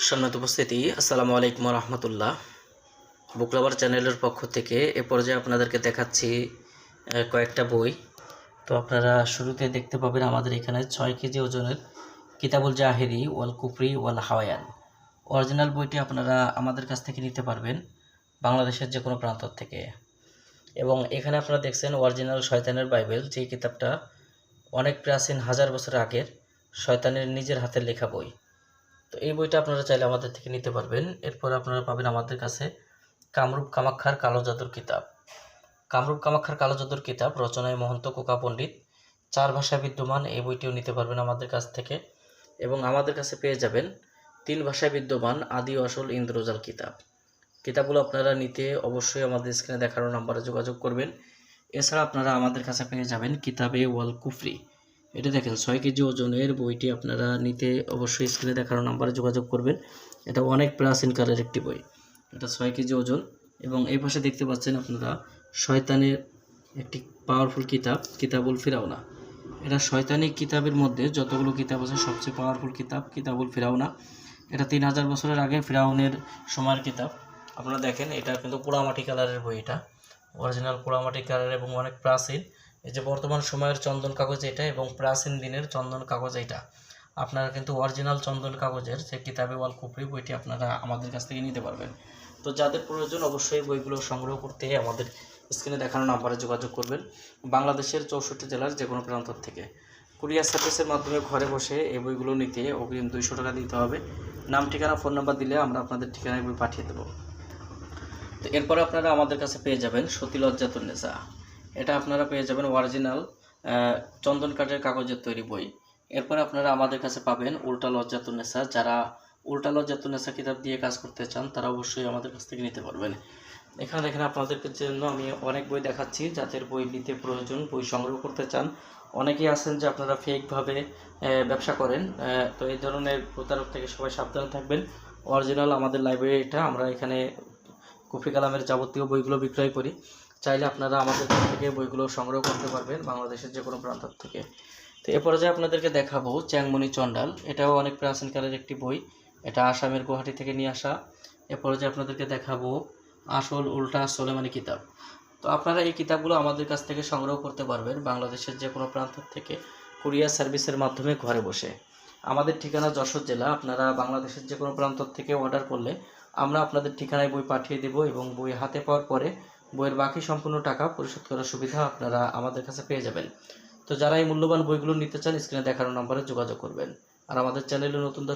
সম্মানিত উপস্থিতি, আসসালামু আলাইকুম রহমতুল্লাহ। বুক লাভার চ্যানেলের পক্ষ থেকে এ পর্যায়ে আপনাদেরকে দেখাচ্ছি কয়েকটা বই। তো আপনারা শুরুতে দেখতে পাবেন আমাদের এখানে 6 কেজি ওজনের কিতাবুল জাহেরি ওয়াল কুফরি ওয়াল হাওয়ায়ান অরিজিনাল বইটি আপনারা আমাদের কাছ থেকে নিতে পারবেন বাংলাদেশের যে কোনো প্রান্ত থেকে। এবং এখানে আপনারা দেখছেন অরিজিনাল শয়তানের বাইবেল, যে কিতাবটা অনেক প্রাচীন, হাজার বছর আগের শয়তানের নিজের হাতের লেখা বই। তো এই বইটা আপনারা চাইলে আমাদের থেকে নিতে পারবেন। এরপর আপনারা পাবেন আমাদের কাছে কামরূপ কামাখ্যার কালো জাদুর কিতাব। কামরূপ কামাখ্যার কালো জাদুর কিতাব রচনায় মহন্ত কোকা পণ্ডিত, 4 ভাষায় বিদ্যমান। এই বইটিও নিতে পারবেন আমাদের কাছ থেকে। এবং আমাদের কাছে পেয়ে যাবেন 3 ভাষায় বিদ্যমান আদি আসল ইন্দ্রজাল কিতাব। কিতাবগুলো আপনারা নিতে অবশ্যই আমাদের স্ক্রিনে দেখানো নাম্বারে যোগাযোগ করবেন। এছাড়া আপনারা আমাদের কাছে পেয়ে যাবেন কিতাবে ওয়াল কুফরি। এটা দেখেন 6 কেজি ওজনের বইটি। আপনারা নিতে অবশ্যই স্ক্রিনে দেখানো নাম্বারে যোগাযোগ করবেন। এটা অনেক প্রাচীনকালের একটি বই। এটা 6 কেজি ওজন। এবং এই পাশে দেখতে পাচ্ছেন আপনারা শয়তানের একটি পাওয়ারফুল কিতাব, কিতাবুল ফিরাউনা। এটা শয়তানি কিতাবের মধ্যে যতগুলো কিতাব আছে সবচেয়ে পাওয়ারফুল কিতাব, কিতাবুল ফিরাউনা। এটা 3000 বছরের আগে ফিরাউনের সময়ের কিতাব। আপনারা দেখেন এটা কিন্তু পোড়ামাটি কালারের বই। এটা অরিজিনাল পোড়ামাটি কালার এবং অনেক প্রাচীন। এই যে বর্তমান সময়ের চন্দন কাগজ এটা, এবং প্রাচীন দিনের চন্দন কাগজ এটা। আপনারা কিন্তু অরিজিনাল চন্দন কাগজের যে কিতাবে ওয়াল কুফরি বইটি আপনারা আমাদের কাছ থেকে নিতে পারবেন। তো যাদের প্রয়োজন অবশ্যই বইগুলো সংগ্রহ করতে আমাদের স্ক্রিনে দেখানো নাম্বারে যোগাযোগ করবেন। বাংলাদেশের 64 জেলার যে কোনো প্রান্ত থেকে কুরিয়ার সার্ভিসের মাধ্যমে ঘরে বসে এই বইগুলো নিতে অগ্রিম 200 টাকা দিতে হবে। নাম, ঠিকানা, ফোন নাম্বার দিলে আমরা আপনাদের ঠিকানায় বই পাঠিয়ে দেবো। তো এরপর আপনারা আমাদের কাছে পেয়ে যাবেন সতী লজ্জাতুন্নেসা। এটা আপনারা পেয়ে যাবেন অরিজিনাল চন্দন কাঠের কাগজের তৈরি বই। এরপর আপনারা আমাদের কাছে পাবেন উল্টা লজ্জাতুন্নেসা। যারা উল্টা লজ্জাতুন্নেসা কিতাব দিয়ে কাজ করতে চান তারা অবশ্যই আমাদের কাছ থেকে নিতে পারবেন। এখানে দেখেন আপনাদের জন্য আমি অনেক বই দেখাচ্ছি। যাদের বই নিতে প্রয়োজন, বই সংগ্রহ করতে চান, অনেকেই আছেন যে আপনারা ফেকভাবে ব্যবসা করেন। তো এই ধরনের প্রতারক থেকে সবাই সাবধান থাকবেন। অরিজিনাল আমাদের লাইব্রেরিটা, আমরা এখানে কফি কালামের যাবতীয় বইগুলো বিক্রয় করি। চাইলে আপনারা আমাদের কাছ থেকে বইগুলো সংগ্রহ করতে পারবেন বাংলাদেশের যে কোনো প্রান্ত থেকে। তো এ পর্যায়ে আপনাদেরকে দেখাবো চ্যাংমণি চণ্ডাল। এটাও অনেক প্রাচীনকালের একটি বই। এটা আসামের গুয়াহাটি থেকে নিয়ে আসা। এ পর্যায়ে আপনাদেরকে দেখাবো আসল উল্টা সোলেমানি কিতাব। তো আপনারা এই কিতাবগুলো আমাদের কাছ থেকে সংগ্রহ করতে পারবেন বাংলাদেশের যে কোনো প্রান্ত থেকে কুরিয়ার সার্ভিসের মাধ্যমে ঘরে বসে। আমাদের ঠিকানা যশোর জেলা। আপনারা বাংলাদেশের যে কোনো প্রান্ত থেকে অর্ডার করলে আমরা আপনাদের ঠিকানায় বই পাঠিয়ে দেব, এবং বই হাতে পাওয়ার পরে বইয়ের বাকি সম্পূর্ণ টাকা পরিশোধ করার সুবিধা আপনারা আমাদের কাছে পেয়ে যাবেন। তো যারা এই মূল্যবান বইগুলো নিতে চান স্ক্রিনে দেখানো নম্বরে যোগাযোগ করবেন। আর আমাদের চ্যানেলে নতুন